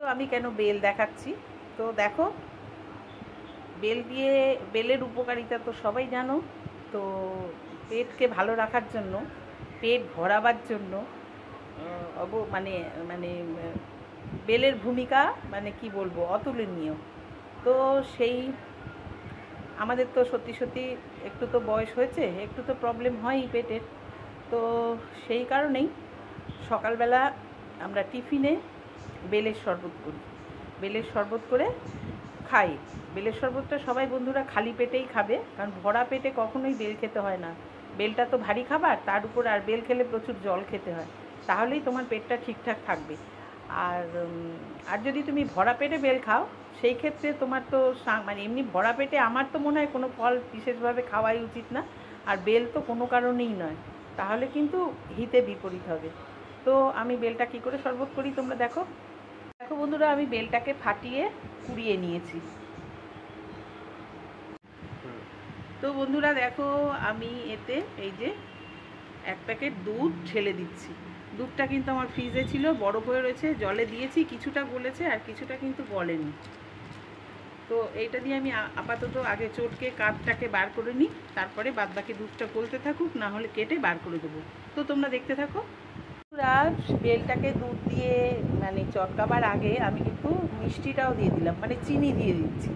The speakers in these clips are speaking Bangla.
তো আমি কেন বেল দেখাচ্ছি, তো দেখো বেল দিয়ে বেলের উপকারিতা তো সবাই জানো। তো পেটকে ভালো রাখার জন্য, পেট ভরাবার জন্য মানে মানে বেলের ভূমিকা মানে কি বলবো, অতুলনীয়। তো সেই আমাদের তো সত্যি সত্যি একটু তো বয়স হয়েছে, একটু তো প্রবলেম হয়ই পেটের। তো সেই কারণেই সকালবেলা আমরা টিফিনে বেলের শরবত করি, বেলের শরবত করে খাই। বেলের শরবতটা সবাই বন্ধুরা খালি পেটেই খাবে, কারণ ভরা পেটে কখনোই বেল খেতে হয় না। বেলটা তো ভারী খাবার, তার উপর আর বেল খেলে প্রচুর জল খেতে হয়, তাহলেই তোমার পেটটা ঠিকঠাক থাকবে। আর আর যদি তুমি ভরা পেটে বেল খাও, সেই ক্ষেত্রে তোমার তো মানে এমনি ভরা পেটে আমার তো মনে হয় কোনো ফল বিশেষভাবে খাওয়াই উচিত না, আর বেল তো কোনো কারণেই নয়, তাহলে কিন্তু হিতে বিপরীত হবে। তো আমি বেলটা কী করে শরবত করি তোমরা দেখো। দেখো বন্ধুরা, আমি বেলটাকে ফাটিয়ে কুড়িয়ে নিয়েছি। তো বন্ধুরা দেখো, আমি এতে এই যে 1 প্যাকেট দুধ ঢেলে দিচ্ছি। দুধটা কিন্তু আমার ফ্রিজে ছিল, বরফ হয়ে রয়েছে, জলে দিয়েছি, কিছুটা গলেছে আর কিছুটা কিন্তু গলেনি। তো এইটা দিয়ে আমি আপাতত আগে চটকে কাঠটাকে বার করে নিই, তারপরে বাদবাকি দুধটা গলতে থাকুক, না হলে কেটে বার করে দেবো। তো তোমরা দেখতে থাকো। বেলটাকে দুধ দিয়ে মানে চটকাবার আগে আমি কিন্তু মিষ্টিটাও দিয়ে দিলাম, মানে চিনি দিয়ে দিচ্ছি।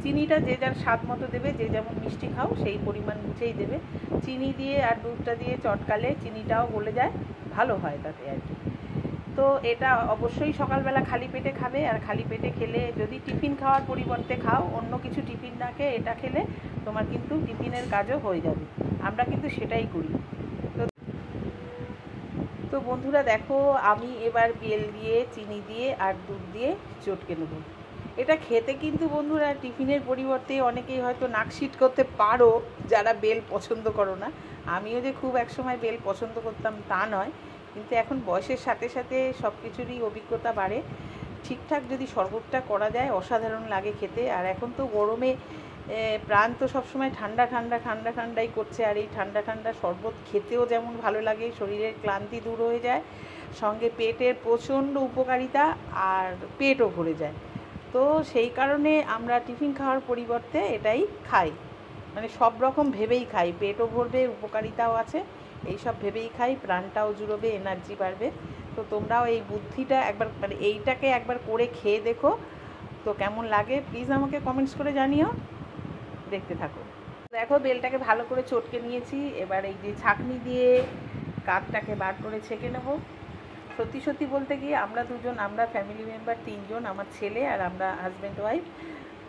চিনিটা যে যার স্বাদ মতো দেবে, যে যেমন মিষ্টি খাও সেই পরিমাণ বুঝেই দেবে। চিনি দিয়ে আর দুধটা দিয়ে চটকালে চিনিটাও গলে যায়, ভালো হয় তাতে আর কি। তো এটা অবশ্যই সকালবেলা খালি পেটে খাবে, আর খালি পেটে খেলে যদি টিফিন খাওয়ার পরিবর্তে খাও, অন্য কিছু টিফিন না খেয়ে এটা খেলে তোমার কিন্তু টিফিনের কাজও হয়ে যাবে। আমরা কিন্তু সেটাই করি। তো বন্ধুরা দেখো, আমি এবার বেল দিয়ে, চিনি দিয়ে আর দুধ দিয়ে চটকে নেব। এটা খেতে কিন্তু বন্ধুরা টিফিনের পরিবর্তে অনেকেই হয়তো নাকশিট করতে পারো, যারা বেল পছন্দ করো না। আমিও যে খুব একসময় বেল পছন্দ করতাম তা নয়, কিন্তু এখন বয়সের সাথে সাথে সব কিছুরই অভিজ্ঞতা বাড়ে। ঠিকঠাক যদি শরবতটা করা যায় অসাধারণ লাগে খেতে। আর এখন তো গরমে প্রাণ তো সবসময় ঠান্ডা ঠান্ডা ঠান্ডা ঠান্ডাই করছে, আর এই ঠান্ডা ঠান্ডা শরবত খেতেও যেমন ভালো লাগে, শরীরের ক্লান্তি দূর হয়ে যায়, সঙ্গে পেটের প্রচণ্ড উপকারিতা, আর পেটও ভরে যায়। তো সেই কারণে আমরা টিফিন খাওয়ার পরিবর্তে এটাই খাই, মানে সব রকম ভেবেই খাই, পেটও ভরবে, উপকারিতাও আছে, এই সব ভেবেই খাই, প্রাণটাও জুড়বে, এনার্জি বাড়বে। তো তোমরাও এই বুদ্ধিটা একবার, মানে এইটাকে একবার করে খেয়ে দেখো, তো কেমন লাগে প্লিজ আমাকে কমেন্টস করে জানিও। দেখতে থাকো। দেখো বেলটাকে ভালো করে চটকে নিয়েছি, এবার এই যে ছাঁকনি দিয়ে কাঠটাকে বার করে ছেঁকে নেব। সত্যি সত্যি বলতে গিয়ে আমরা দুজন, আমরা ফ্যামিলি মেম্বার 3 জন, আমার ছেলে আর আমরা হাজব্যান্ড ওয়াইফ।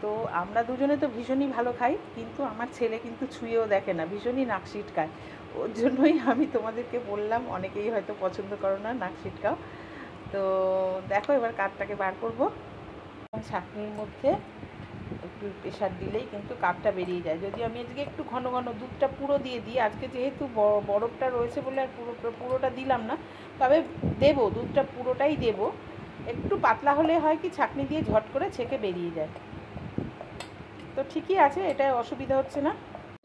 তো আমরা দুজনে তো ভীষণই ভালো খাই, কিন্তু আমার ছেলে কিন্তু ছুঁয়েও দেখে না, ভীষণই নাক ছিটকায়। ওর জন্যই আমি তোমাদেরকে বললাম, অনেকেই হয়তো পছন্দ করো না নাক ছিটকাও। তো দেখো এবার কাঠটাকে বার করবো। ছাঁকনির মধ্যে একটু প্রেশার দিলেই কিন্তু কাপটা বেরিয়ে যায়। যদি আমি আজকে একটু ঘন ঘন দুধটা পুরো দিয়ে দিই, আজকে যেহেতু বরফটা রয়েছে বলে আর পুরোটা দিলাম না, তবে দেবো, দুধটা পুরোটাই দেবো। একটু পাতলা হলে হয় কি ছাঁকনি দিয়ে ঝট করে ছেঁকে বেরিয়ে যায়। তো ঠিকই আছে, এটা অসুবিধা হচ্ছে না।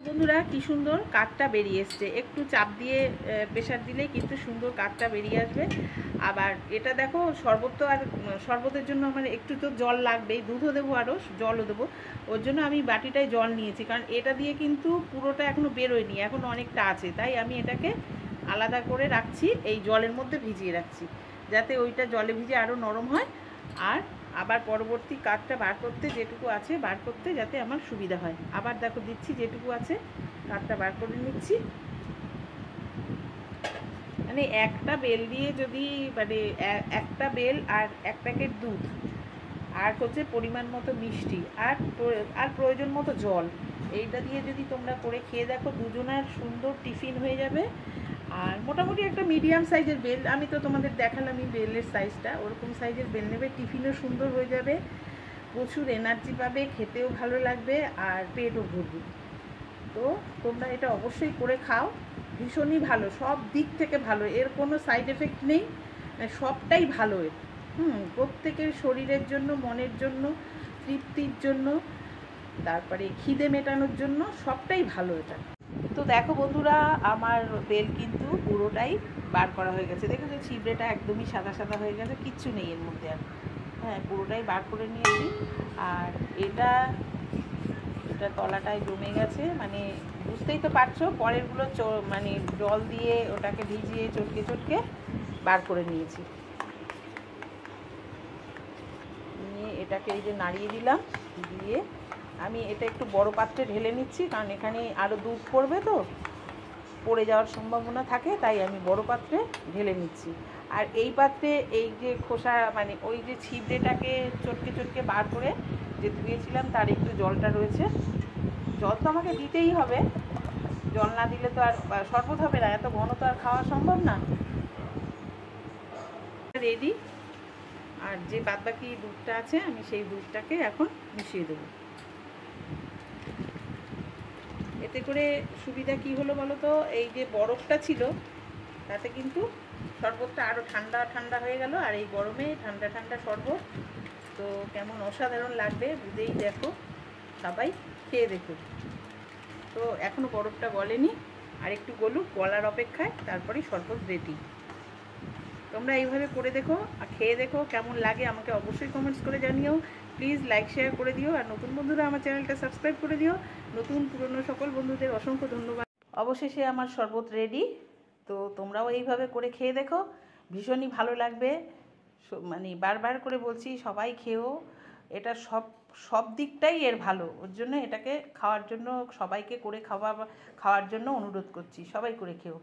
বন্ধুরা কি সুন্দর কাঠটা বেরিয়ে এসছে, একটু চাপ দিয়ে প্রেশার দিলেই কিন্তু সুন্দর কাঠটা বেরিয়ে আসবে। আবার এটা দেখো, শরবত তো, আর শরবতের জন্য আমার একটু তো জল লাগবেই, দুধও দেবো আরও জলও দেবো। ওর জন্য আমি বাটিটায় জল নিয়েছি, কারণ এটা দিয়ে কিন্তু পুরোটা এখনও বেরোয়নি, এখন অনেকটা আছে, তাই আমি এটাকে আলাদা করে রাখছি, এই জলের মধ্যে ভিজিয়ে রাখছি, যাতে ওইটা জলে ভিজে আরও নরম হয়, আর আবার পরবর্তী কাঠটা বার করতে যেটুকু আছে বার করতে যাতে আমার সুবিধা হয়। আবার দেখো দিচ্ছি, যেটুকু আছে কাঠটা বার করে নিচ্ছি। মানে একটা বেল দিয়ে যদি, মানে একটা বেল আর 1 প্যাকেট দুধ, আর হচ্ছে পরিমাণ মতো মিষ্টি, আর প্রয়োজন মতো জল, এইটা দিয়ে যদি তোমরা করে খেয়ে দেখো, দুজনার সুন্দর টিফিন হয়ে যাবে। আর মোটামুটি একটা মিডিয়াম সাইজের বেল, আমি তো তোমাদের দেখালামই বেলের সাইজটা, ওরকম সাইজের বেল নেবে, টিফিনও সুন্দর হয়ে যাবে, প্রচুর এনার্জি পাবে, খেতেও ভালো লাগবে, আর পেটও ভরবে। তো তোমরা এটা অবশ্যই করে খাও, ভীষণই ভালো, সব দিক থেকে ভালো, এর কোনো সাইড এফেক্ট নেই, সবটাই ভালো এর। প্রত্যেকের শরীরের জন্য, মনের জন্য, তৃপ্তির জন্য, তারপরে খিদে মেটানোর জন্য, সবটাই ভালো এটা। তো দেখো বন্ধুরা, আমার বেল কিন্তু পুরোটাই বার করা হয়ে গেছে, দেখো যে ছিবড়েটা একদমই সাদা সাদা হয়ে গেছে, কিচ্ছু নেই এর মধ্যে আর। হ্যাঁ, পুরোটাই বার করে নিয়েছি। আর এটা তলাটায় জমে গেছে, মানে বুঝতেই তো পারছো, পরেরগুলো মানে জল দিয়ে ওটাকে ভিজিয়ে চটকে চটকে বার করে নিয়েছি। নিয়ে এটাকে এই যে নাড়িয়ে দিলাম, দিয়ে আমি এটা একটু বড় পাত্রে ঢেলে নিচ্ছি, কারণ এখানে আরও দুধ পড়বে তো, পড়ে যাওয়ার সম্ভাবনা থাকে, তাই আমি বড় পাত্রে ঢেলে নিচ্ছি। আর এই পাত্রে এই যে খোসা, মানে ওই যে ছিবড়েটাকে চটকে চটকে বার করে যে ধুয়েছিলাম তার একটু জলটা রয়েছে। জল তো আমাকে দিতেই হবে, জল না দিলে তো আর শরবত হবে না, এত ঘন তো আর খাওয়া সম্ভব না। রেডি। আর যে বাদবাকি দুধটা আছে আমি সেই দুধটাকে এখন মিশিয়ে দেবো। এতে করে সুবিধা কি হলো বলো তো, এই যে বরফটা ছিল তাতে কিন্তু শরবতটা আরও ঠান্ডা ঠান্ডা হয়ে গেল। আর এই গরমে ঠান্ডা ঠান্ডা শরবত তো কেমন অসাধারণ লাগবে বুঝেই দেখো, সবাই খেয়ে দেখুন। তো এখনও বরফটা গলেনি, আর একটু গলুক, গলার অপেক্ষায়, তারপরেই শরবত রেডি। তোমরা এইভাবে করে দেখো আর খেয়ে দেখো কেমন লাগে, আমাকে অবশ্যই কমেন্টস করে জানিও। প্লিজ লাইক শেয়ার করে দিও, আর নতুন বন্ধুরা আমার চ্যানেলটা সাবস্ক্রাইব করে দিও। নতুন পুরনো সকল বন্ধুদের অসংখ্য ধন্যবাদ। অবশেষে আমার শরবত রেডি। তো তোমরাও এইভাবে করে খেয়ে দেখো, ভীষণই ভালো লাগবে। মানে বারবার করে বলছি, সবাই খেও। এটা সব দিকটাই এর ভালো, ওর জন্য এটাকে খাওয়ার জন্য, সবাইকে করে খাওয়ার জন্য অনুরোধ করছি, সবাই করে খেও।